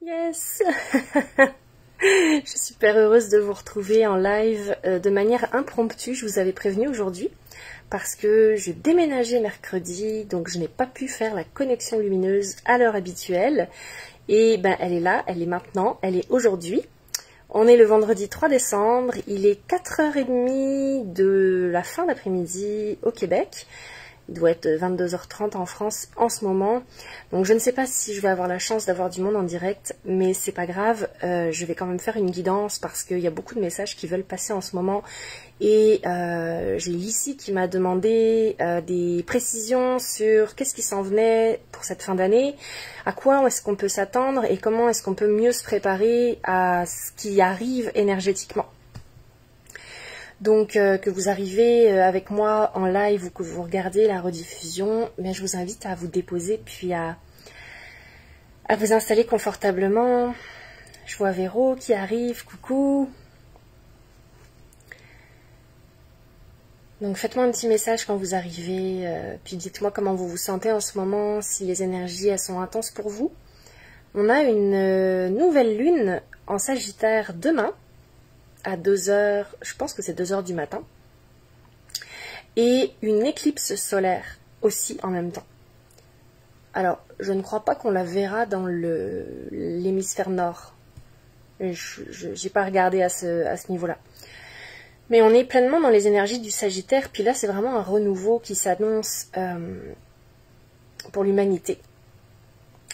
Yes. Je suis super heureuse de vous retrouver en live de manière impromptue. Je vous avais prévenu aujourd'hui parce que je déménageais mercredi, donc je n'ai pas pu faire la connexion lumineuse à l'heure habituelle. Et ben elle est là, elle est maintenant, elle est aujourd'hui. On est le vendredi 3 décembre, il est 4h30 de la fin d'après-midi au Québec. Il doit être 22h30 en France en ce moment. Donc je ne sais pas si je vais avoir la chance d'avoir du monde en direct, mais c'est pas grave. Je vais quand même faire une guidance parce qu'il y a beaucoup de messages qui veulent passer en ce moment. Et j'ai Lissy qui m'a demandé des précisions sur qu'est-ce qui s'en venait pour cette fin d'année, à quoi est-ce qu'on peut s'attendre et comment est-ce qu'on peut mieux se préparer à ce qui arrive énergétiquement. Donc que vous arrivez avec moi en live ou que vous regardez la rediffusion, mais je vous invite à vous déposer puis à vous installer confortablement. Je vois Véro qui arrive, coucou. Donc faites-moi un petit message quand vous arrivez, puis dites-moi comment vous vous sentez en ce moment, si les énergies elles sont intenses pour vous. On a une nouvelle lune en Sagittaire demain, à 2h, je pense que c'est 2h du matin, et une éclipse solaire aussi en même temps. Alors, je ne crois pas qu'on la verra dans l'hémisphère nord. Je n'ai pas regardé à ce niveau-là. Mais on est pleinement dans les énergies du Sagittaire, puis là c'est vraiment un renouveau qui s'annonce pour l'humanité.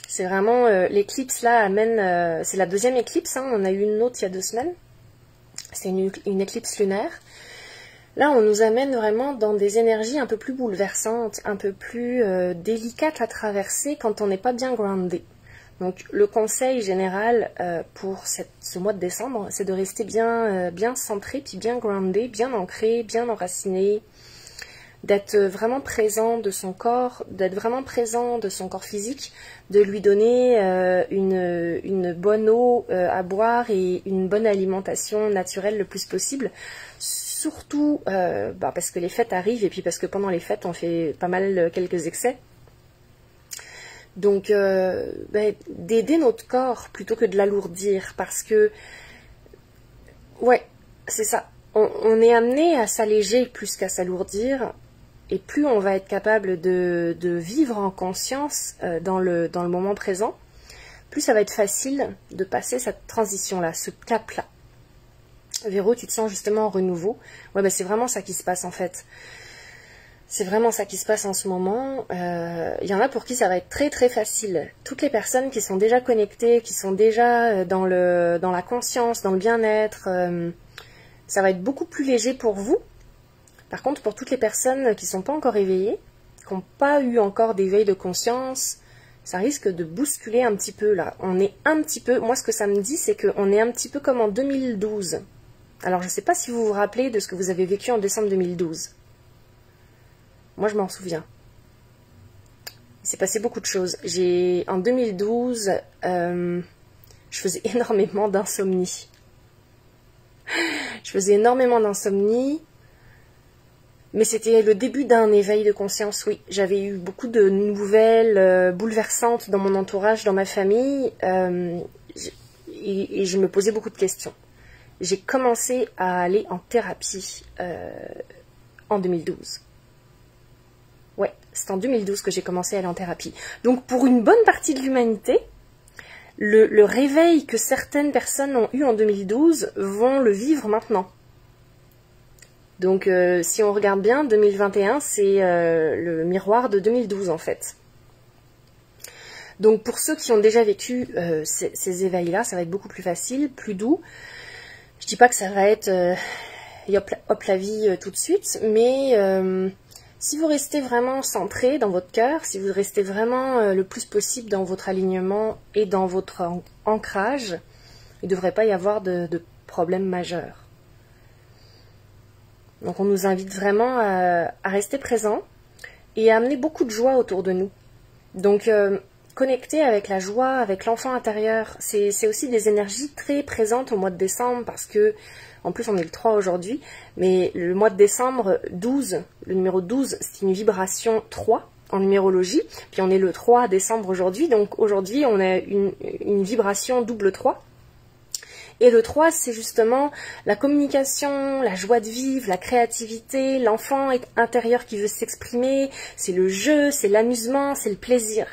C'est vraiment, l'éclipse là amène, c'est la deuxième éclipse, hein, on en a eu une autre il y a 2 semaines. C'est une éclipse lunaire. Là, on nous amène vraiment dans des énergies un peu plus bouleversantes, un peu plus délicates à traverser quand on n'est pas bien groundé. Donc, le conseil général pour ce mois de décembre, c'est de rester bien centré, puis bien groundé, bien ancré, bien enraciné, d'être vraiment présent de son corps, d'être vraiment présent de son corps physique, de lui donner une bonne eau à boire et une bonne alimentation naturelle le plus possible. Surtout parce que les fêtes arrivent et puis parce que pendant les fêtes on fait pas mal quelques excès. Donc d'aider notre corps plutôt que de l'alourdir parce que ouais, c'est ça. On est amené à s'alléger plus qu'à s'alourdir. Et plus on va être capable de vivre en conscience dans le moment présent, plus ça va être facile de passer cette transition-là, ce cap-là. Véro, tu te sens justement en renouveau. Ouais, ben c'est vraiment ça qui se passe en fait. C'est vraiment ça qui se passe en ce moment. Il y en a pour qui ça va être très très facile. Toutes les personnes qui sont déjà connectées, qui sont déjà dans la conscience, dans le bien-être, ça va être beaucoup plus léger pour vous. Par contre, pour toutes les personnes qui ne sont pas encore éveillées, qui n'ont pas eu encore d'éveil de conscience, ça risque de bousculer un petit peu là. On est un petit peu, moi ce que ça me dit, c'est qu'on est un petit peu comme en 2012. Alors je ne sais pas si vous vous rappelez de ce que vous avez vécu en décembre 2012. Moi je m'en souviens. Il s'est passé beaucoup de choses. En 2012, je faisais énormément d'insomnie. Je faisais énormément d'insomnie. Mais c'était le début d'un éveil de conscience, oui. J'avais eu beaucoup de nouvelles bouleversantes dans mon entourage, dans ma famille, et je me posais beaucoup de questions. J'ai commencé à aller en thérapie en 2012. Ouais, c'est en 2012 que j'ai commencé à aller en thérapie. Donc pour une bonne partie de l'humanité, le réveil que certaines personnes ont eu en 2012 vont le vivre maintenant. Donc si on regarde bien, 2021 c'est le miroir de 2012 en fait. Donc pour ceux qui ont déjà vécu ces éveils-là, ça va être beaucoup plus facile, plus doux. Je dis pas que ça va être hop la vie tout de suite, mais si vous restez vraiment centré dans votre cœur, si vous restez vraiment le plus possible dans votre alignement et dans votre ancrage, il ne devrait pas y avoir de problème majeur. Donc on nous invite vraiment à rester présent et à amener beaucoup de joie autour de nous. Donc connecter avec la joie, avec l'enfant intérieur, c'est aussi des énergies très présentes au mois de décembre parce que, en plus on est le 3 aujourd'hui, mais le mois de décembre 12, le numéro 12, c'est une vibration 3. en numérologie. Puis on est le 3 décembre aujourd'hui, donc aujourd'hui on a une vibration double 3. Et le 3, c'est justement la communication, la joie de vivre, la créativité, l'enfant intérieur qui veut s'exprimer, c'est le jeu, c'est l'amusement, c'est le plaisir.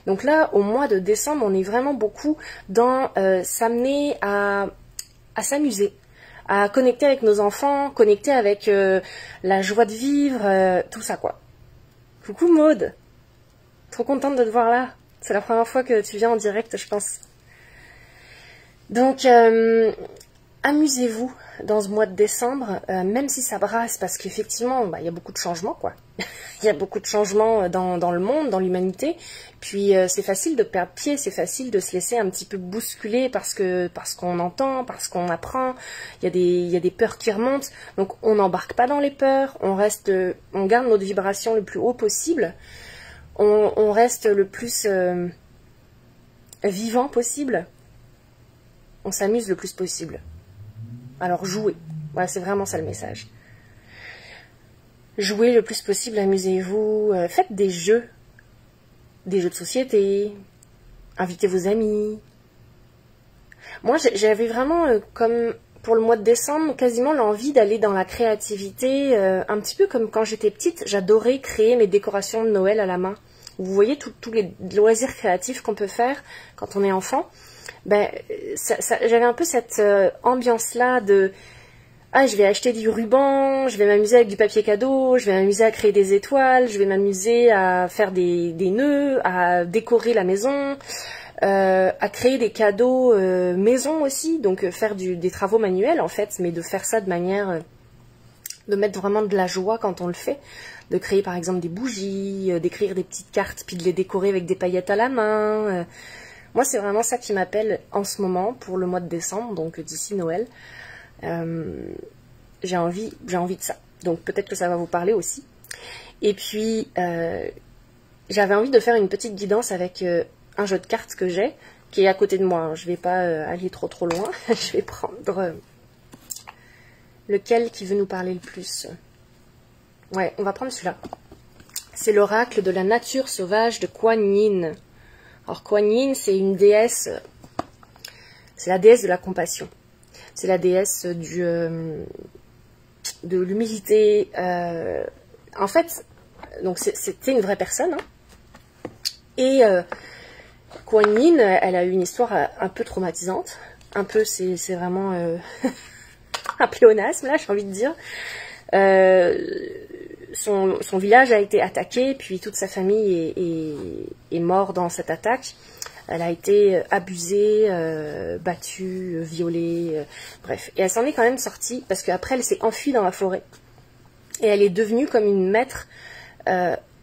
Donc là, au mois de décembre, on est vraiment beaucoup dans s'amener à s'amuser, à connecter avec nos enfants, connecter avec la joie de vivre, tout ça quoi. Coucou Maude, trop contente de te voir là. C'est la première fois que tu viens en direct, je pense. Donc, amusez-vous dans ce mois de décembre, même si ça brasse, parce qu'effectivement, bah, y a beaucoup de changements, quoi. Il y a beaucoup de changements dans le monde, dans l'humanité. Puis, c'est facile de perdre pied, c'est facile de se laisser un petit peu bousculer parce qu'on entend, parce qu'on apprend. Il y a des peurs qui remontent. Donc, on n'embarque pas dans les peurs, on garde notre vibration le plus haut possible. On reste le plus vivant possible. On s'amuse le plus possible. Alors jouez. Voilà, c'est vraiment ça le message. Jouez le plus possible, amusez-vous. Faites des jeux de société. Invitez vos amis. Moi, j'avais vraiment, comme pour le mois de décembre, quasiment l'envie d'aller dans la créativité. Un petit peu comme quand j'étais petite, j'adorais créer mes décorations de Noël à la main. Vous voyez tous les loisirs créatifs qu'on peut faire quand on est enfant. Ben, j'avais un peu cette ambiance-là de « Ah, je vais acheter du ruban, je vais m'amuser avec du papier cadeau, je vais m'amuser à créer des étoiles, je vais m'amuser à faire des nœuds, à décorer la maison, à créer des cadeaux maison aussi, donc faire des travaux manuels en fait, mais de faire ça de manière de mettre vraiment de la joie quand on le fait, de créer par exemple des bougies, d'écrire des petites cartes, puis de les décorer avec des paillettes à la main. Moi, c'est vraiment ça qui m'appelle en ce moment pour le mois de décembre, donc d'ici Noël. J'ai envie de ça. Donc peut-être que ça va vous parler aussi. Et puis, j'avais envie de faire une petite guidance avec un jeu de cartes que j'ai, qui est à côté de moi. Hein. Je vais pas aller trop loin. Je vais prendre lequel qui veut nous parler le plus. Ouais, on va prendre celui-là. C'est l'oracle de la nature sauvage de Kuan Yin. Alors Kuan Yin, c'est une déesse, c'est la déesse de la compassion. C'est la déesse de l'humilité. En fait, donc c'était une vraie personne. Hein. Et Kuan Yin, elle a eu une histoire un peu traumatisante. Un peu, c'est vraiment un pléonasme, là, j'ai envie de dire. Son village a été attaqué, puis toute sa famille est morte dans cette attaque. Elle a été abusée, battue, violée, bref. Et elle s'en est quand même sortie, parce qu'après elle s'est enfuie dans la forêt. Et elle est devenue comme une maître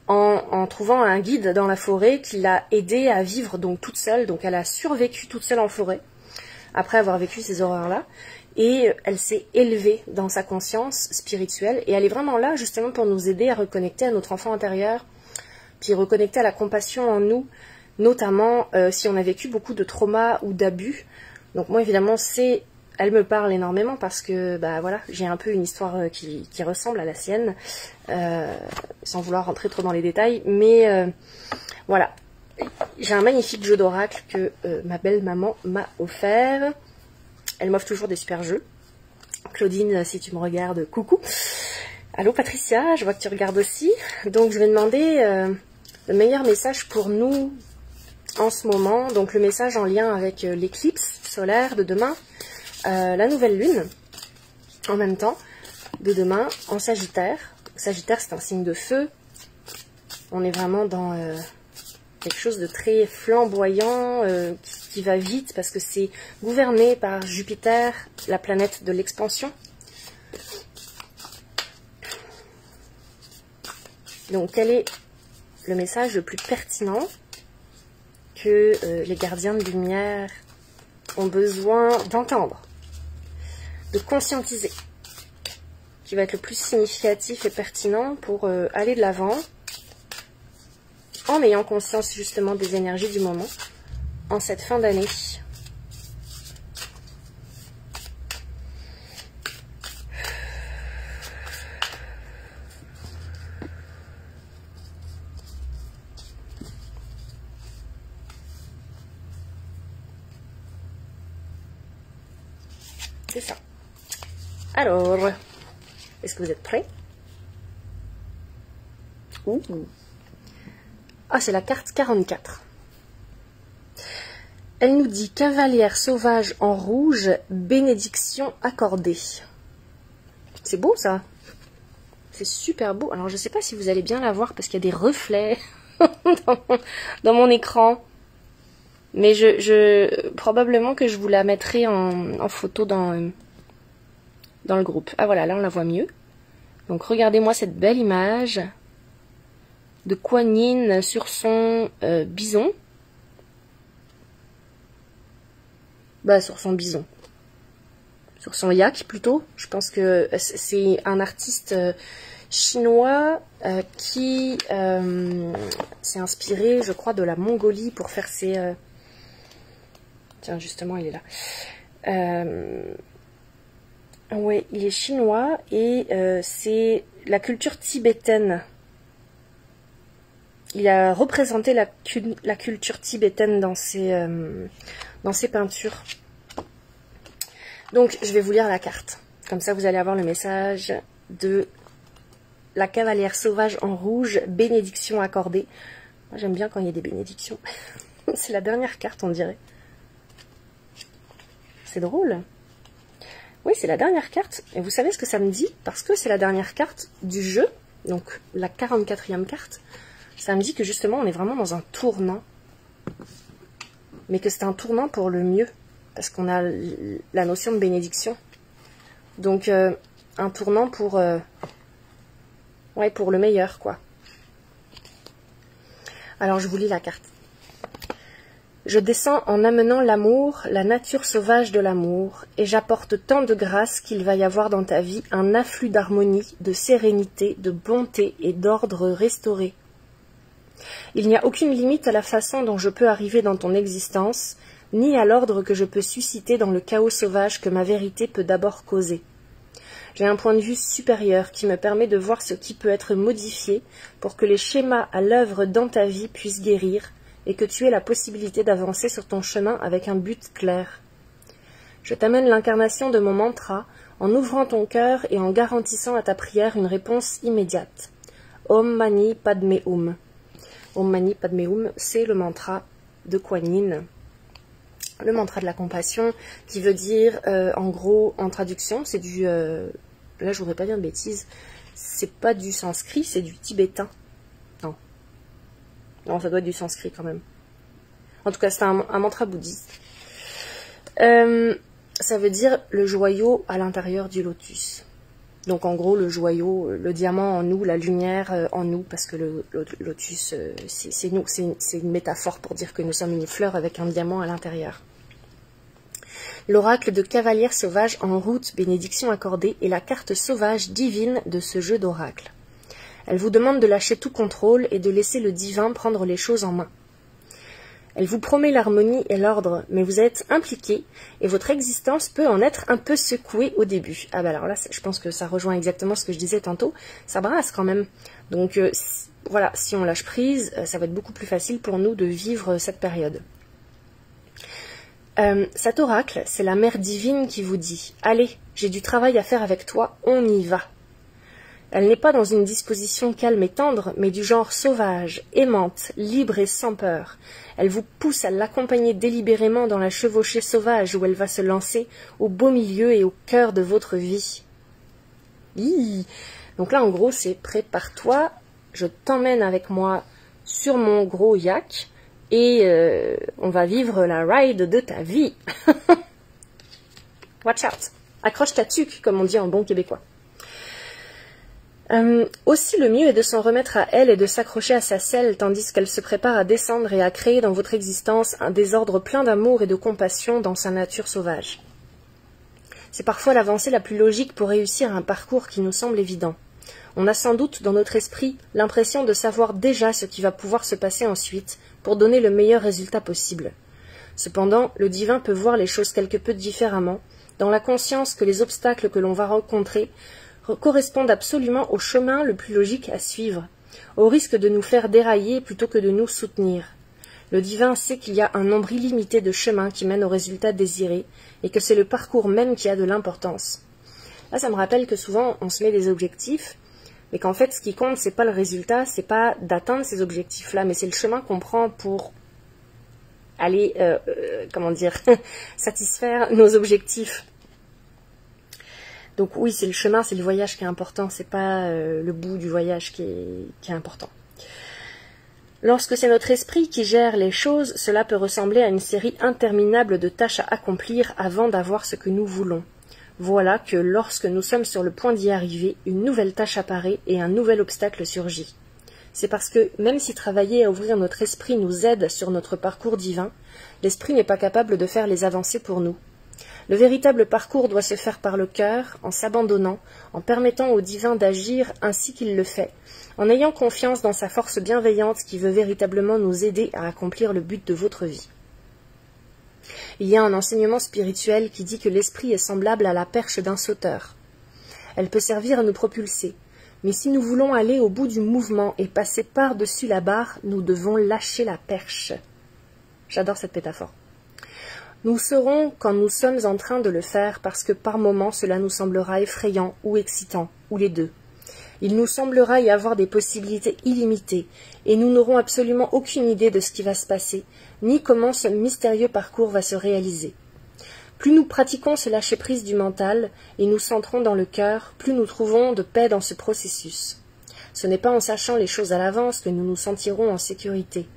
en trouvant un guide dans la forêt qui l'a aidée à vivre donc toute seule. Donc elle a survécu toute seule en forêt, après avoir vécu ces horreurs-là. Et elle s'est élevée dans sa conscience spirituelle. Et elle est vraiment là, justement, pour nous aider à reconnecter à notre enfant intérieur, puis reconnecter à la compassion en nous, notamment si on a vécu beaucoup de traumas ou d'abus. Donc moi, évidemment, elle me parle énormément parce que, bah voilà, j'ai un peu une histoire qui ressemble à la sienne, sans vouloir rentrer trop dans les détails. Mais voilà, j'ai un magnifique jeu d'oracle que ma belle-maman m'a offert. Elle m'offre toujours des super jeux. Claudine, si tu me regardes, coucou. Allô Patricia, je vois que tu regardes aussi. Donc je vais demander le meilleur message pour nous en ce moment. Donc le message en lien avec l'éclipse solaire de demain, la nouvelle lune, en même temps, de demain en Sagittaire. Sagittaire, c'est un signe de feu. On est vraiment dans quelque chose de très flamboyant, qui va vite parce que c'est gouverné par Jupiter, la planète de l'expansion. Donc quel est le message le plus pertinent que les gardiens de lumière ont besoin d'entendre, de conscientiser, qui va être le plus significatif et pertinent pour aller de l'avant, en ayant conscience justement des énergies du moment, en cette fin d'année. c'est ça. Alors, est-ce que vous êtes prêts? Ouh. Ah, c'est la carte 44. Elle nous dit cavalière sauvage en rouge, bénédiction accordée. C'est beau ça. C'est super beau. Alors je ne sais pas si vous allez bien la voir parce qu'il y a des reflets dans mon écran. Mais probablement que je vous la mettrai en photo dans le groupe. Ah voilà, là on la voit mieux. Donc regardez-moi cette belle image de Kuan Yin sur son bison. Bah sur son bison. Sur son yak plutôt. Je pense que c'est un artiste chinois qui s'est inspiré, je crois, de la Mongolie pour faire ses... Tiens, justement, il est là. Oui, il est chinois et c'est la culture tibétaine. Il a représenté la culture tibétaine dans ses peintures. Donc, je vais vous lire la carte. Comme ça, vous allez avoir le message de la cavalière sauvage en rouge, bénédiction accordée. Moi, j'aime bien quand il y a des bénédictions. C'est la dernière carte, on dirait. C'est drôle. Oui, c'est la dernière carte. Et vous savez ce que ça me dit? Parce que c'est la dernière carte du jeu, donc la 44e carte. Ça me dit que justement, on est vraiment dans un tournant. Mais que c'est un tournant pour le mieux. Parce qu'on a la notion de bénédiction. Donc, un tournant pour le meilleur, quoi. Alors, je vous lis la carte. Je descends en amenant l'amour, la nature sauvage de l'amour, et j'apporte tant de grâce qu'il va y avoir dans ta vie un afflux d'harmonie, de sérénité, de bonté et d'ordre restauré. Il n'y a aucune limite à la façon dont je peux arriver dans ton existence, ni à l'ordre que je peux susciter dans le chaos sauvage que ma vérité peut d'abord causer. J'ai un point de vue supérieur qui me permet de voir ce qui peut être modifié pour que les schémas à l'œuvre dans ta vie puissent guérir et que tu aies la possibilité d'avancer sur ton chemin avec un but clair. Je t'amène l'incarnation de mon mantra en ouvrant ton cœur et en garantissant à ta prière une réponse immédiate. Om Mani Padme Hum. Om Mani Padme Hum, c'est le mantra de Kuan Yin. Le mantra de la compassion, qui veut dire, en gros, en traduction, c'est du... là, je voudrais pas dire de bêtises. C'est pas du sanskrit, c'est du tibétain. Non. Non, ça doit être du sanskrit quand même. En tout cas, c'est un mantra bouddhiste. Ça veut dire le joyau à l'intérieur du lotus. Donc, en gros, le joyau, le diamant en nous, la lumière en nous, parce que le lotus, c'est nous. C'est une métaphore pour dire que nous sommes une fleur avec un diamant à l'intérieur. L'oracle de cavalière sauvage en route, bénédiction accordée, est la carte sauvage divine de ce jeu d'oracle. Elle vous demande de lâcher tout contrôle et de laisser le divin prendre les choses en main. Elle vous promet l'harmonie et l'ordre, mais vous êtes impliqué et votre existence peut en être un peu secouée au début. Ah bah alors là, je pense que ça rejoint exactement ce que je disais tantôt, ça brasse quand même. Donc voilà, si on lâche prise, ça va être beaucoup plus facile pour nous de vivre cette période. Cet oracle, c'est la mère divine qui vous dit « Allez, j'ai du travail à faire avec toi, on y va ». Elle n'est pas dans une disposition calme et tendre, mais du genre sauvage, aimante, libre et sans peur. Elle vous pousse à l'accompagner délibérément dans la chevauchée sauvage où elle va se lancer au beau milieu et au cœur de votre vie. Hi. Donc là, en gros, c'est « Prépare-toi, je t'emmène avec moi sur mon gros yak ». Et on va vivre la ride de ta vie. Watch out. Accroche ta tuque, comme on dit en bon québécois. Aussi, le mieux est de s'en remettre à elle et de s'accrocher à sa selle, tandis qu'elle se prépare à descendre et à créer dans votre existence un désordre plein d'amour et de compassion dans sa nature sauvage. C'est parfois l'avancée la plus logique pour réussir un parcours qui nous semble évident. On a sans doute dans notre esprit l'impression de savoir déjà ce qui va pouvoir se passer ensuite pour donner le meilleur résultat possible. Cependant, le divin peut voir les choses quelque peu différemment, dans la conscience que les obstacles que l'on va rencontrer correspondent absolument au chemin le plus logique à suivre, au risque de nous faire dérailler plutôt que de nous soutenir. Le divin sait qu'il y a un nombre illimité de chemins qui mènent au résultat désiré, et que c'est le parcours même qui a de l'importance. Là, ça me rappelle que souvent, on se met des objectifs, mais qu'en fait, ce qui compte, c'est pas le résultat, c'est pas d'atteindre ces objectifs-là, mais c'est le chemin qu'on prend pour aller, satisfaire nos objectifs. Donc oui, c'est le chemin, c'est le voyage qui est important, c'est pas le bout du voyage qui est important. Lorsque c'est notre esprit qui gère les choses, cela peut ressembler à une série interminable de tâches à accomplir avant d'avoir ce que nous voulons. Voilà que lorsque nous sommes sur le point d'y arriver, une nouvelle tâche apparaît et un nouvel obstacle surgit. C'est parce que, même si travailler à ouvrir notre esprit nous aide sur notre parcours divin, l'esprit n'est pas capable de faire les avancées pour nous. Le véritable parcours doit se faire par le cœur, en s'abandonnant, en permettant au divin d'agir ainsi qu'il le fait, en ayant confiance dans sa force bienveillante qui veut véritablement nous aider à accomplir le but de votre vie. Il y a un enseignement spirituel qui dit que l'esprit est semblable à la perche d'un sauteur. Elle peut servir à nous propulser, mais si nous voulons aller au bout du mouvement et passer par-dessus la barre, nous devons lâcher la perche. J'adore cette métaphore. Nous saurons quand nous sommes en train de le faire parce que par moments cela nous semblera effrayant ou excitant, ou les deux. Il nous semblera y avoir des possibilités illimitées, et nous n'aurons absolument aucune idée de ce qui va se passer, ni comment ce mystérieux parcours va se réaliser. Plus nous pratiquons ce lâcher-prise du mental, et nous centrons dans le cœur, plus nous trouvons de paix dans ce processus. Ce n'est pas en sachant les choses à l'avance que nous nous sentirons en sécurité.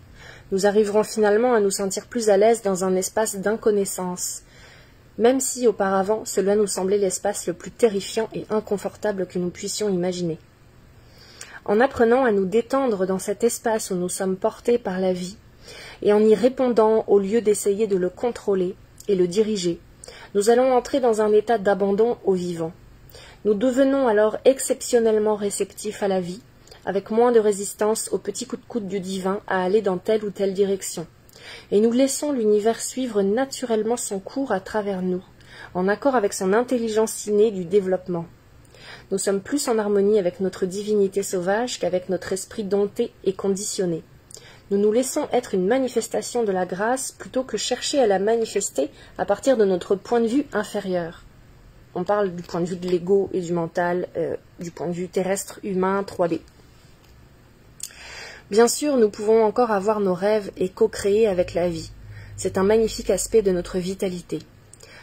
Nous arriverons finalement à nous sentir plus à l'aise dans un espace d'inconnaissance, même si auparavant cela nous semblait l'espace le plus terrifiant et inconfortable que nous puissions imaginer. En apprenant à nous détendre dans cet espace où nous sommes portés par la vie, et en y répondant au lieu d'essayer de le contrôler et le diriger, nous allons entrer dans un état d'abandon au vivant. Nous devenons alors exceptionnellement réceptifs à la vie, avec moins de résistance aux petits coups de coude du divin à aller dans telle ou telle direction. Et nous laissons l'univers suivre naturellement son cours à travers nous, en accord avec son intelligence innée du développement. Nous sommes plus en harmonie avec notre divinité sauvage qu'avec notre esprit dompté et conditionné. Nous nous laissons être une manifestation de la grâce plutôt que chercher à la manifester à partir de notre point de vue inférieur. On parle du point de vue de l'ego et du mental, du point de vue terrestre, humain, 3D. Bien sûr, nous pouvons encore avoir nos rêves et co-créer avec la vie. C'est un magnifique aspect de notre vitalité.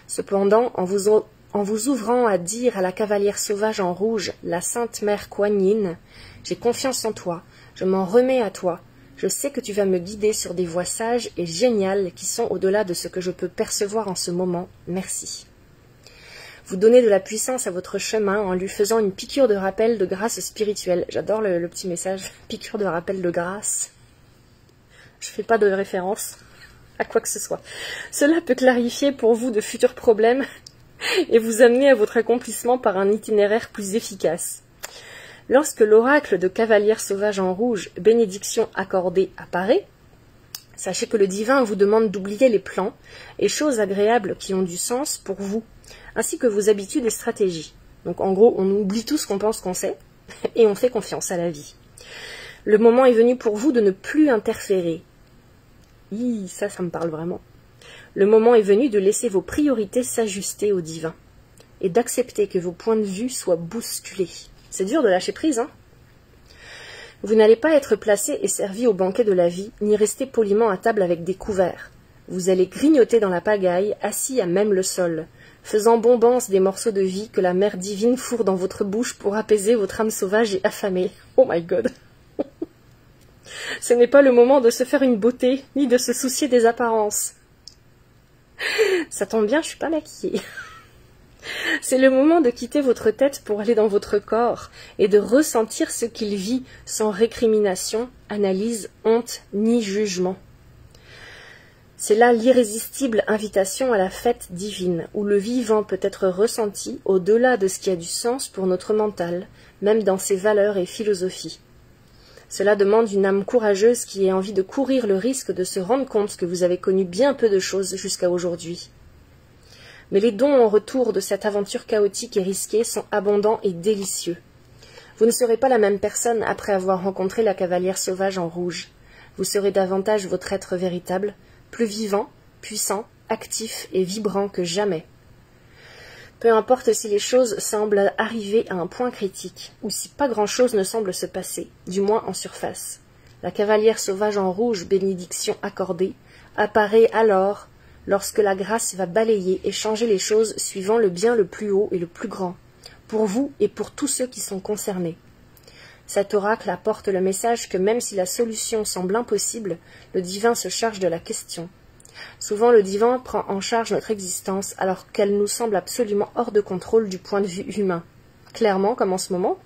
Cependant, en vous ouvrant à dire à la cavalière sauvage en rouge, la sainte mère Kuan Yin, « J'ai confiance en toi, je m'en remets à toi, je sais que tu vas me guider sur des voies sages et géniales qui sont au-delà de ce que je peux percevoir en ce moment, merci. » Vous donnez de la puissance à votre chemin en lui faisant une piqûre de rappel de grâce spirituelle. J'adore le petit message, piqûre de rappel de grâce. Je ne fais pas de référence à quoi que ce soit. Cela peut clarifier pour vous de futurs problèmes et vous amener à votre accomplissement par un itinéraire plus efficace. Lorsque l'oracle de cavalière sauvage en rouge, bénédiction accordée, apparaît, sachez que le divin vous demande d'oublier les plans et choses agréables qui ont du sens pour vous, ainsi que vos habitudes et stratégies. Donc en gros, on oublie tout ce qu'on pense qu'on sait, et on fait confiance à la vie. Le moment est venu pour vous de ne plus interférer. Ça me parle vraiment. Le moment est venu de laisser vos priorités s'ajuster au divin, et d'accepter que vos points de vue soient bousculés. C'est dur de lâcher prise, hein? Vous n'allez pas être placé et servi au banquet de la vie, ni rester poliment à table avec des couverts. Vous allez grignoter dans la pagaille, assis à même le sol, faisant bombance des morceaux de vie que la mère divine fourre dans votre bouche pour apaiser votre âme sauvage et affamée. Oh my God. Ce n'est pas le moment de se faire une beauté, ni de se soucier des apparences. Ça tombe bien, je suis pas maquillée. C'est le moment de quitter votre tête pour aller dans votre corps et de ressentir ce qu'il vit sans récrimination, analyse, honte ni jugement. C'est là l'irrésistible invitation à la fête divine, où le vivant peut être ressenti au-delà de ce qui a du sens pour notre mental, même dans ses valeurs et philosophies. Cela demande une âme courageuse qui ait envie de courir le risque de se rendre compte que vous avez connu bien peu de choses jusqu'à aujourd'hui. Mais les dons en retour de cette aventure chaotique et risquée sont abondants et délicieux. Vous ne serez pas la même personne après avoir rencontré la cavalière sauvage en rouge. vous serez davantage votre être véritable, plus vivant, puissant, actif et vibrant que jamais. Peu importe si les choses semblent arriver à un point critique, ou si pas grand-chose ne semble se passer, du moins en surface. La cavalière sauvage en rouge, bénédiction accordée, apparaît alors lorsque la grâce va balayer et changer les choses suivant le bien le plus haut et le plus grand, pour vous et pour tous ceux qui sont concernés. Cet oracle apporte le message que même si la solution semble impossible, le divin se charge de la question. Souvent le divin prend en charge notre existence alors qu'elle nous semble absolument hors de contrôle du point de vue humain. Clairement, comme en ce moment.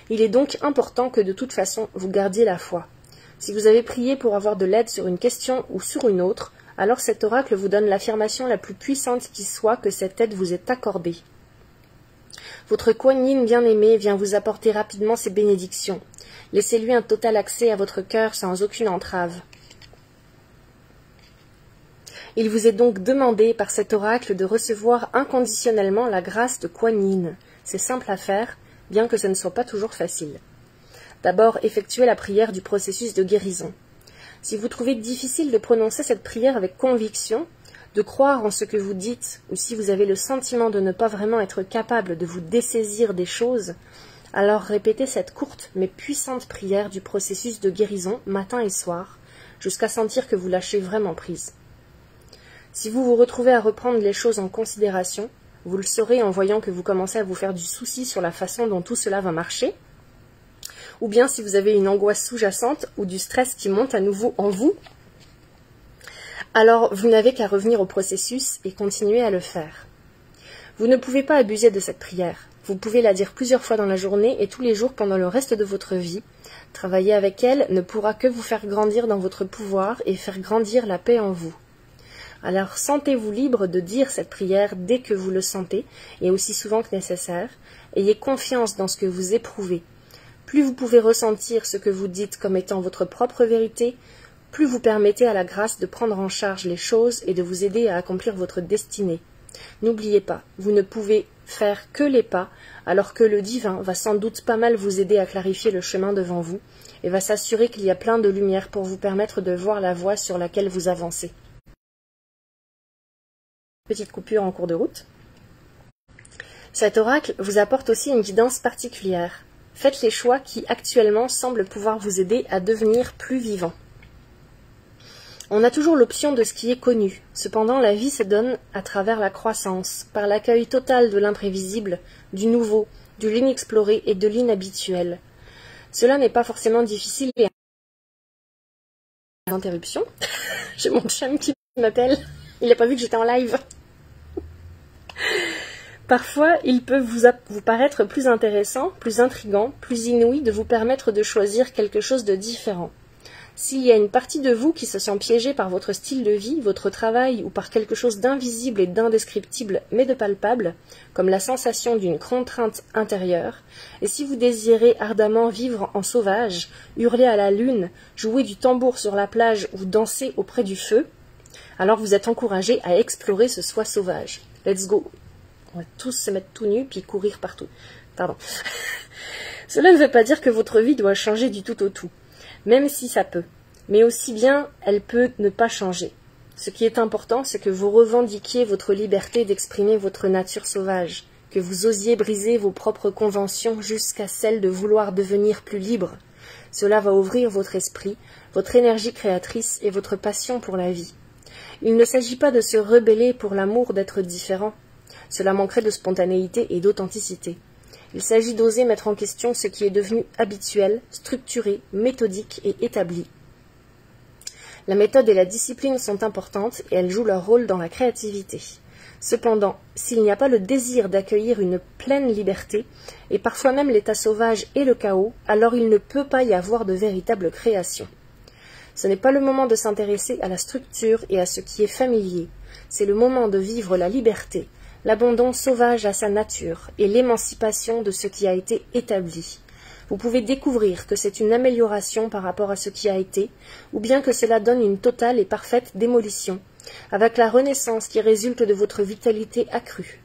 Il est donc important que de toute façon vous gardiez la foi. Si vous avez prié pour avoir de l'aide sur une question ou sur une autre, alors cet oracle vous donne l'affirmation la plus puissante qui soit que cette aide vous est accordée. Votre Kuan Yin bien-aimé vient vous apporter rapidement ses bénédictions. Laissez-lui un total accès à votre cœur sans aucune entrave. Il vous est donc demandé par cet oracle de recevoir inconditionnellement la grâce de Kuan Yin. C'est simple à faire, bien que ce ne soit pas toujours facile. D'abord, effectuez la prière du processus de guérison. Si vous trouvez difficile de prononcer cette prière avec conviction, de croire en ce que vous dites, ou si vous avez le sentiment de ne pas vraiment être capable de vous dessaisir des choses, alors répétez cette courte mais puissante prière du processus de guérison matin et soir, jusqu'à sentir que vous lâchez vraiment prise. Si vous vous retrouvez à reprendre les choses en considération, vous le saurez en voyant que vous commencez à vous faire du souci sur la façon dont tout cela va marcher, ou bien si vous avez une angoisse sous-jacente ou du stress qui monte à nouveau en vous, alors vous n'avez qu'à revenir au processus et continuer à le faire. Vous ne pouvez pas abuser de cette prière. Vous pouvez la dire plusieurs fois dans la journée et tous les jours pendant le reste de votre vie. Travailler avec elle ne pourra que vous faire grandir dans votre pouvoir et faire grandir la paix en vous. Alors sentez-vous libre de dire cette prière dès que vous le sentez et aussi souvent que nécessaire. Ayez confiance dans ce que vous éprouvez. Plus vous pouvez ressentir ce que vous dites comme étant votre propre vérité, plus vous permettez à la grâce de prendre en charge les choses et de vous aider à accomplir votre destinée. N'oubliez pas, vous ne pouvez faire que les pas, alors que le divin va sans doute pas mal vous aider à clarifier le chemin devant vous et va s'assurer qu'il y a plein de lumière pour vous permettre de voir la voie sur laquelle vous avancez. Petite coupure en cours de route. Cet oracle vous apporte aussi une guidance particulière. Faites les choix qui actuellement semblent pouvoir vous aider à devenir plus vivant. On a toujours l'option de ce qui est connu. Cependant, la vie se donne à travers la croissance, par l'accueil total de l'imprévisible, du nouveau, de l'inexploré et de l'inhabituel. Cela n'est pas forcément difficile et interruption. J'ai mon chum qui m'appelle. Il n'a pas vu que j'étais en live. Parfois, il peut vous paraître plus intéressant, plus intriguant, plus inouï de vous permettre de choisir quelque chose de différent. S'il y a une partie de vous qui se sent piégée par votre style de vie, votre travail ou par quelque chose d'invisible et d'indescriptible mais de palpable, comme la sensation d'une contrainte intérieure, et si vous désirez ardemment vivre en sauvage, hurler à la lune, jouer du tambour sur la plage ou danser auprès du feu, alors vous êtes encouragé à explorer ce soi sauvage. Let's go! On va tous se mettre tout nus puis courir partout. Pardon. Cela ne veut pas dire que votre vie doit changer du tout au tout, même si ça peut. Mais aussi bien, elle peut ne pas changer. Ce qui est important, c'est que vous revendiquiez votre liberté d'exprimer votre nature sauvage, que vous osiez briser vos propres conventions jusqu'à celle de vouloir devenir plus libre. Cela va ouvrir votre esprit, votre énergie créatrice et votre passion pour la vie. Il ne s'agit pas de se rebeller pour l'amour d'être différent. Cela manquerait de spontanéité et d'authenticité. Il s'agit d'oser mettre en question ce qui est devenu habituel, structuré, méthodique et établi. La méthode et la discipline sont importantes et elles jouent leur rôle dans la créativité. Cependant, s'il n'y a pas le désir d'accueillir une pleine liberté, et parfois même l'état sauvage et le chaos, alors il ne peut pas y avoir de véritable création. Ce n'est pas le moment de s'intéresser à la structure et à ce qui est familier. C'est le moment de vivre la liberté, l'abandon sauvage à sa nature et l'émancipation de ce qui a été établi. Vous pouvez découvrir que c'est une amélioration par rapport à ce qui a été, ou bien que cela donne une totale et parfaite démolition, avec la renaissance qui résulte de votre vitalité accrue.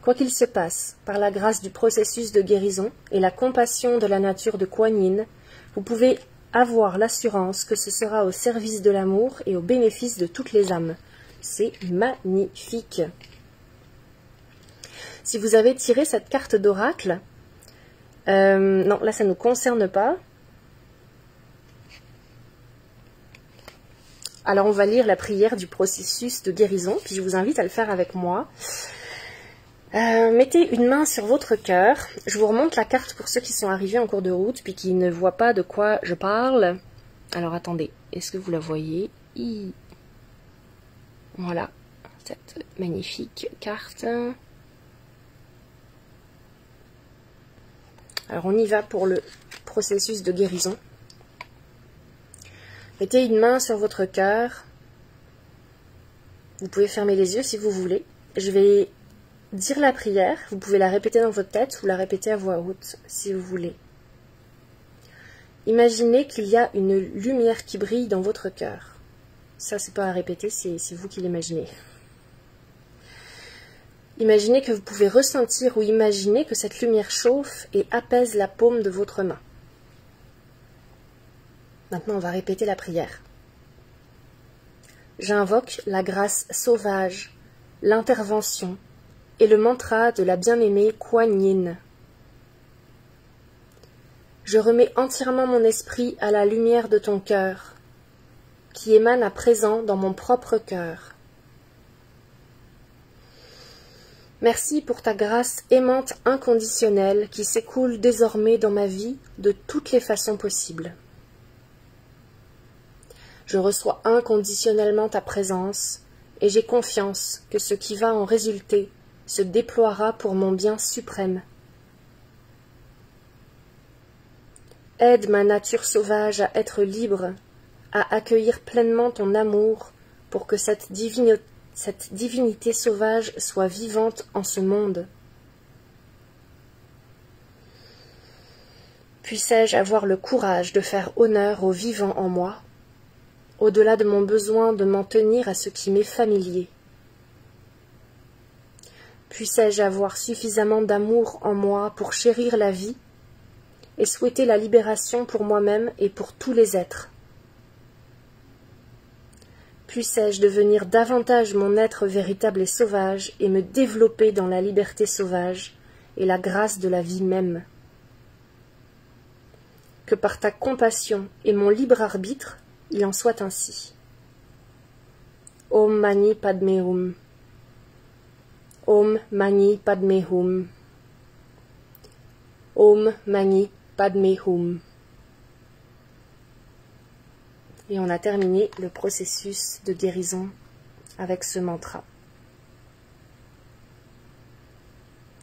Quoi qu'il se passe, par la grâce du processus de guérison et la compassion de la nature de Kuan Yin, vous pouvez avoir l'assurance que ce sera au service de l'amour et au bénéfice de toutes les âmes. C'est magnifique. Si vous avez tiré cette carte d'oracle, non, là ça ne nous concerne pas. Alors on va lire la prière du processus de guérison, puis je vous invite à le faire avec moi. Mettez une main sur votre cœur. Je vous remonte la carte pour ceux qui sont arrivés en cours de route, puis qui ne voient pas de quoi je parle. Alors attendez, est-ce que vous la voyez? Voilà, cette magnifique carte. Alors on y va pour le processus de guérison. Mettez une main sur votre cœur. Vous pouvez fermer les yeux si vous voulez. Je vais dire la prière. Vous pouvez la répéter dans votre tête ou la répéter à voix haute si vous voulez. Imaginez qu'il y a une lumière qui brille dans votre cœur. Ça, c'est pas à répéter, c'est vous qui l'imaginez. Imaginez que vous pouvez ressentir ou imaginer que cette lumière chauffe et apaise la paume de votre main. Maintenant, on va répéter la prière. J'invoque la grâce sauvage, l'intervention et le mantra de la bien-aimée Kuan Yin. Je remets entièrement mon esprit à la lumière de ton cœur, qui émane à présent dans mon propre cœur. Merci pour ta grâce aimante inconditionnelle qui s'écoule désormais dans ma vie de toutes les façons possibles. Je reçois inconditionnellement ta présence et j'ai confiance que ce qui va en résulter se déploiera pour mon bien suprême. Aide ma nature sauvage à être libre, à accueillir pleinement ton amour pour que cette divinité sauvage soit vivante en ce monde. Puissais-je avoir le courage de faire honneur au vivant en moi, au-delà de mon besoin de m'en tenir à ce qui m'est familier. Puissais-je avoir suffisamment d'amour en moi pour chérir la vie et souhaiter la libération pour moi-même et pour tous les êtres. Puissais-je devenir davantage mon être véritable et sauvage et me développer dans la liberté sauvage et la grâce de la vie même. Que par ta compassion et mon libre arbitre, il en soit ainsi. Om Mani Padme Hum. Om Mani Padme Hum. Om Mani Padme Hum. Et on a terminé le processus de guérison avec ce mantra.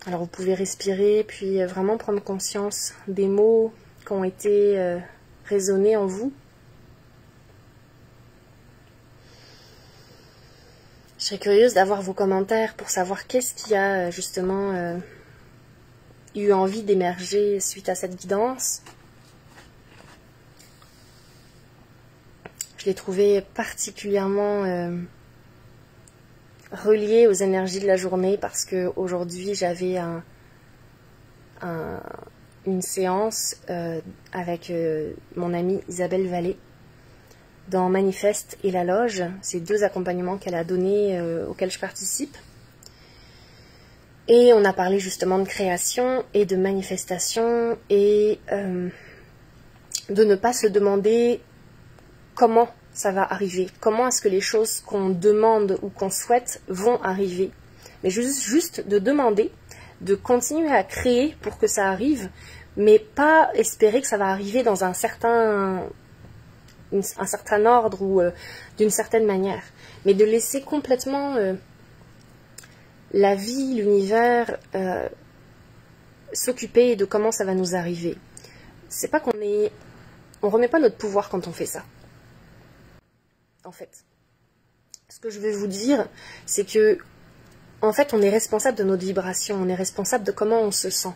Alors vous pouvez respirer, puis vraiment prendre conscience des mots qui ont été résonnés en vous. Je serais curieuse d'avoir vos commentaires pour savoir qu'est-ce qui a justement eu envie d'émerger suite à cette guidance. Je l'ai trouvé particulièrement relié aux énergies de la journée parce que aujourd'hui j'avais une séance avec mon amie Isabelle Vallée dans Manifeste et la Loge. C'est deux accompagnements qu'elle a donnés auxquels je participe. Et on a parlé justement de création et de manifestation et de ne pas se demander comment ça va arriver, comment est-ce que les choses qu'on demande ou qu'on souhaite vont arriver. Mais juste de demander, de continuer à créer pour que ça arrive, mais pas espérer que ça va arriver dans un certain ordre ou d'une certaine manière, mais de laisser complètement la vie, l'univers s'occuper de comment ça va nous arriver. C'est pas on remet pas notre pouvoir quand on fait ça. En fait, ce que je vais vous dire, c'est que en fait, on est responsable de notre vibration, on est responsable de comment on se sent.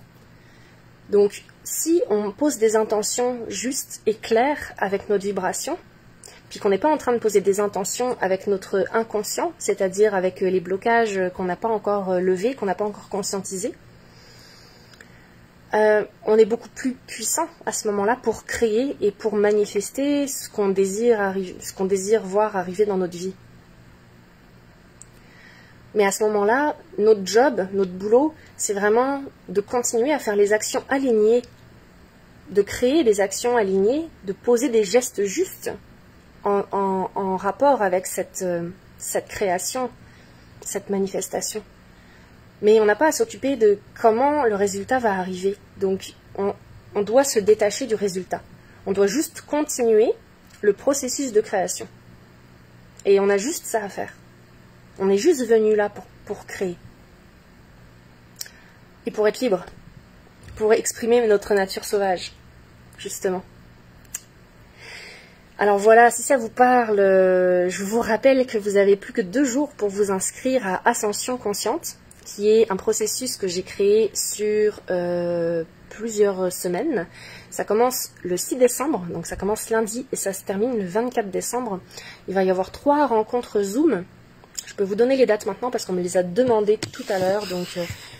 Donc, si on pose des intentions justes et claires avec notre vibration, puis qu'on n'est pas en train de poser des intentions avec notre inconscient, c'est-à-dire avec les blocages qu'on n'a pas encore levés, qu'on n'a pas encore conscientisés, on est beaucoup plus puissant à ce moment-là pour créer et pour manifester ce qu'on désire voir arriver dans notre vie. Mais à ce moment-là, notre job, notre boulot, c'est vraiment de continuer à faire les actions alignées, de créer des actions alignées, de poser des gestes justes en rapport avec cette création, cette manifestation. Mais on n'a pas à s'occuper de comment le résultat va arriver. Donc, on doit se détacher du résultat. On doit juste continuer le processus de création. Et on a juste ça à faire. On est juste venu là pour créer. Et pour être libre. Pour exprimer notre nature sauvage, justement. Alors voilà, si ça vous parle, je vous rappelle que vous avez plus que 2 jours pour vous inscrire à Ascension Consciente, qui est un processus que j'ai créé sur plusieurs semaines. Ça commence le 6 décembre, donc ça commence lundi et ça se termine le 24 décembre. Il va y avoir 3 rencontres Zoom. Je peux vous donner les dates maintenant parce qu'on me les a demandées tout à l'heure, donc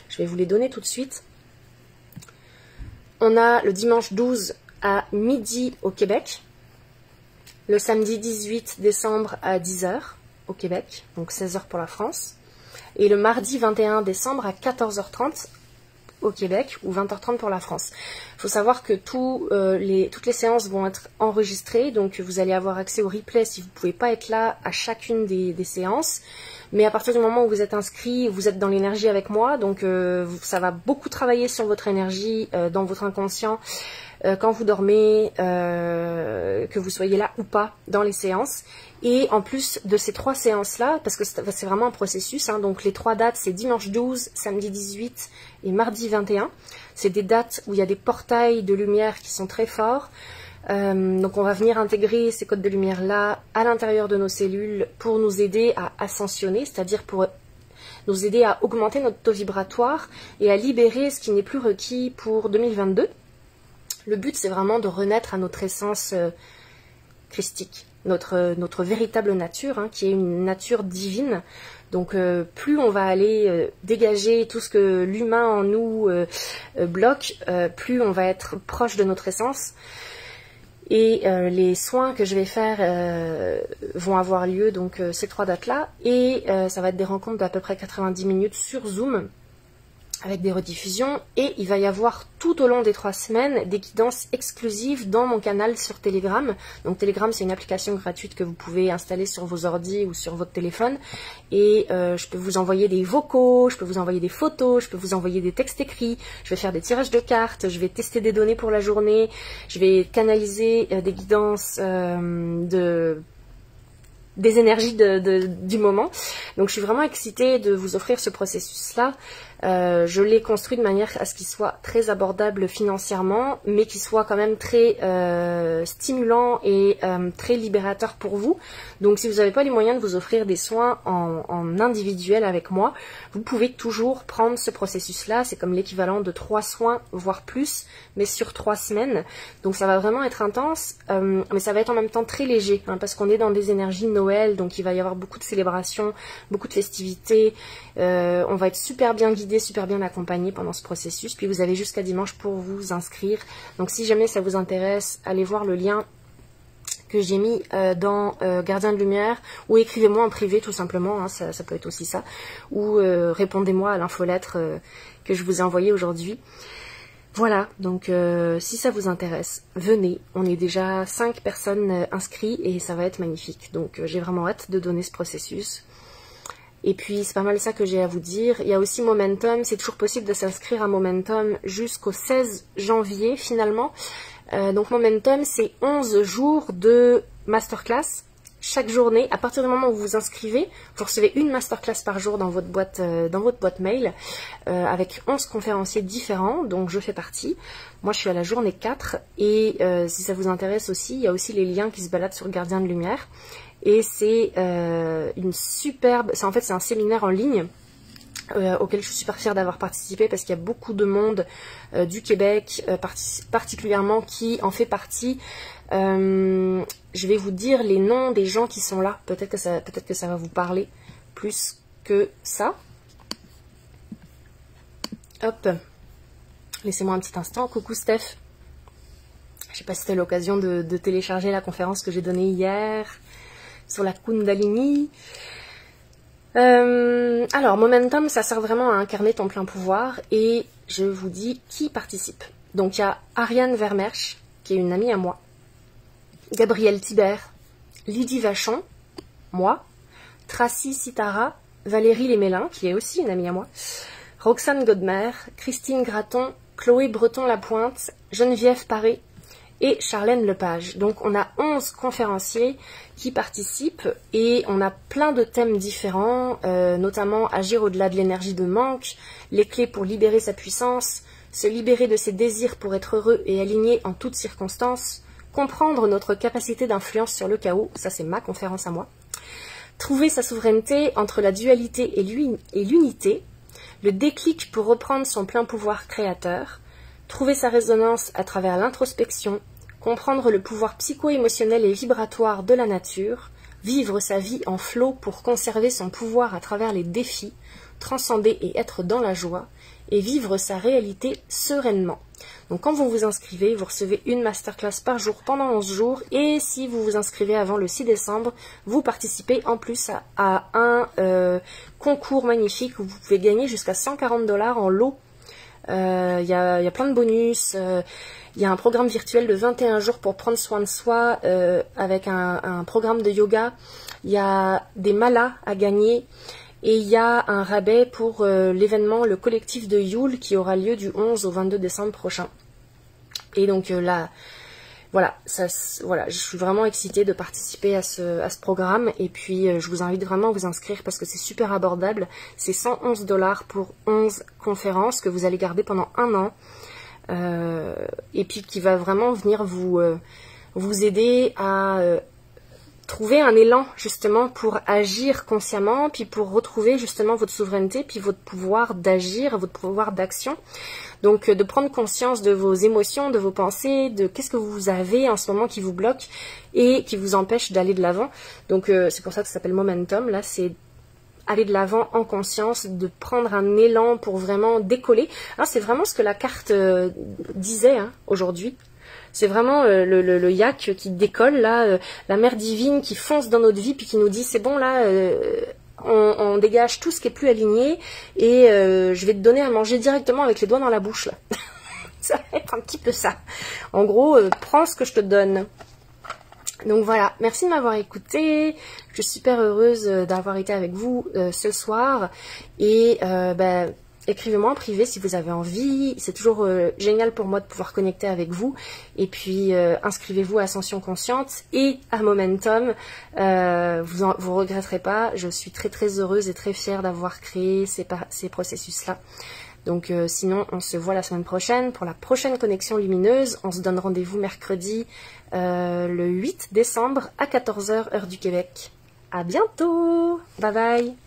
je vais vous les donner tout de suite. On a le dimanche 12 à midi au Québec, le samedi 18 décembre à 10 h au Québec, donc 16 h pour la France, et le mardi 21 décembre à 14 h 30 au Québec ou 20 h 30 pour la France. Il faut savoir que toutes les séances vont être enregistrées, donc vous allez avoir accès au replay si vous ne pouvez pas être là à chacune des séances. Mais à partir du moment où vous êtes inscrit, vous êtes dans l'énergie avec moi, donc ça va beaucoup travailler sur votre énergie dans votre inconscient quand vous dormez, que vous soyez là ou pas dans les séances. Et en plus de ces 3 séances-là, parce que c'est vraiment un processus, hein, donc les 3 dates, c'est dimanche 12, samedi 18 et mardi 21. C'est des dates où il y a des portails de lumière qui sont très forts. Donc on va venir intégrer ces codes de lumière-là à l'intérieur de nos cellules pour nous aider à ascensionner, c'est-à-dire pour nous aider à augmenter notre taux vibratoire et à libérer ce qui n'est plus requis pour 2022. Le but, c'est vraiment de renaître à notre essence christique, notre véritable nature, hein, qui est une nature divine. Donc plus on va aller dégager tout ce que l'humain en nous bloque, plus on va être proche de notre essence. Et les soins que je vais faire vont avoir lieu donc ces 3 dates-là. Et ça va être des rencontres d'à peu près 90 minutes sur Zoom, avec des rediffusions, et il va y avoir tout au long des 3 semaines des guidances exclusives dans mon canal sur Telegram. Donc Telegram, c'est une application gratuite que vous pouvez installer sur vos ordi ou sur votre téléphone, et je peux vous envoyer des vocaux, je peux vous envoyer des photos, je peux vous envoyer des textes écrits, je vais faire des tirages de cartes, je vais tester des données pour la journée, je vais canaliser des guidances des énergies du moment. Donc je suis vraiment excitée de vous offrir ce processus-là. Je l'ai construit de manière à ce qu'il soit très abordable financièrement, mais qu'il soit quand même très stimulant et très libérateur pour vous. Donc si vous n'avez pas les moyens de vous offrir des soins en individuel avec moi, vous pouvez toujours prendre ce processus-là. C'est comme l'équivalent de 3 soins, voire plus, mais sur 3 semaines. Donc ça va vraiment être intense, mais ça va être en même temps très léger, hein, parce qu'on est dans des énergies de Noël, donc il va y avoir beaucoup de célébrations, beaucoup de festivités. On va être super bien guidé, super bien accompagné pendant ce processus, puis vous avez jusqu'à dimanche pour vous inscrire. Donc si jamais ça vous intéresse, allez voir le lien que j'ai mis dans Gardien de Lumière, ou écrivez-moi en privé tout simplement, hein, ça peut être aussi ça, ou répondez-moi à l'infolettre que je vous ai envoyée aujourd'hui. Voilà, donc si ça vous intéresse, venez. On est déjà 5 personnes inscrites et ça va être magnifique. Donc j'ai vraiment hâte de donner ce processus. Et puis c'est pas mal ça que j'ai à vous dire. Il y a aussi Momentum, c'est toujours possible de s'inscrire à Momentum jusqu'au 16 janvier finalement. Donc Momentum, c'est 11 jours de masterclass. Chaque journée, à partir du moment où vous vous inscrivez, vous recevez une masterclass par jour dans votre boîte mail, avec 11 conférenciers différents, donc je fais partie. Moi, je suis à la journée 4, et si ça vous intéresse aussi, il y a aussi les liens qui se baladent sur Gardien de Lumière. Et c'est une superbe... En fait, c'est un séminaire en ligne auquel je suis super fière d'avoir participé, parce qu'il y a beaucoup de monde du Québec, particulièrement, qui en fait partie. Je vais vous dire les noms des gens qui sont là. Peut-être que ça va vous parler plus que ça. Hop. Laissez-moi un petit instant. Coucou Steph. Je sais pas si tu as l'occasion de télécharger la conférence que j'ai donnée hier sur la Kundalini. Alors, Momentum, ça sert vraiment à incarner ton plein pouvoir et je vous dis qui participe. Donc, il y a Ariane Vermersch, qui est une amie à moi, Gabrielle Thibert, Lydie Vachon, moi, Tracy Sitara, Valérie Lémélin, qui est aussi une amie à moi, Roxane Godmer, Christine Graton, Chloé Breton-Lapointe, Geneviève Paré et Charlène Lepage. Donc on a 11 conférenciers qui participent et on a plein de thèmes différents, notamment agir au-delà de l'énergie de manque, les clés pour libérer sa puissance, se libérer de ses désirs pour être heureux et aligné en toutes circonstances, comprendre notre capacité d'influence sur le chaos, ça c'est ma conférence à moi, trouver sa souveraineté entre la dualité et l'unité, le déclic pour reprendre son plein pouvoir créateur, trouver sa résonance à travers l'introspection, comprendre le pouvoir psycho-émotionnel et vibratoire de la nature, vivre sa vie en flot pour conserver son pouvoir à travers les défis, transcender et être dans la joie, et vivre sa réalité sereinement. Donc quand vous vous inscrivez, vous recevez une masterclass par jour pendant 11 jours, et si vous vous inscrivez avant le 6 décembre, vous participez en plus à un concours magnifique où vous pouvez gagner jusqu'à 140 $ en lot. Il y a plein de bonus, il y a un programme virtuel de 21 jours pour prendre soin de soi avec un programme de yoga, il y a des malas à gagner et il y a un rabais pour l'événement Le Collectif de Yule qui aura lieu du 11 au 22 décembre prochain. Et donc là, voilà, je suis vraiment excitée de participer à ce programme et puis je vous invite vraiment à vous inscrire parce que c'est super abordable. C'est 111 $ pour 11 conférences que vous allez garder pendant un an et puis qui va vraiment venir vous aider à trouver un élan justement pour agir consciemment, puis pour retrouver justement votre souveraineté, puis votre pouvoir d'agir, votre pouvoir d'action. Donc de prendre conscience de vos émotions, de vos pensées, de qu'est-ce que vous avez en ce moment qui vous bloque et qui vous empêche d'aller de l'avant. Donc c'est pour ça que ça s'appelle Momentum. Là, c'est aller de l'avant en conscience, de prendre un élan pour vraiment décoller. Alors c'est vraiment ce que la carte disait aujourd'hui. C'est vraiment le yak qui décolle, là, la mère divine qui fonce dans notre vie puis qui nous dit c'est bon là, on dégage tout ce qui est plus aligné et je vais te donner à manger directement avec les doigts dans la bouche là. Ça va être un petit peu ça. En gros, prends ce que je te donne. Donc voilà, merci de m'avoir écouté. Je suis super heureuse d'avoir été avec vous ce soir et écrivez-moi en privé si vous avez envie. C'est toujours génial pour moi de pouvoir connecter avec vous. Et puis, inscrivez-vous à Ascension Consciente et à Momentum. Vous regretterez pas. Je suis très très heureuse et très fière d'avoir créé ces processus-là. Donc sinon, on se voit la semaine prochaine pour la prochaine connexion lumineuse. On se donne rendez-vous mercredi le 8 décembre à 14 h heure du Québec. À bientôt. Bye bye.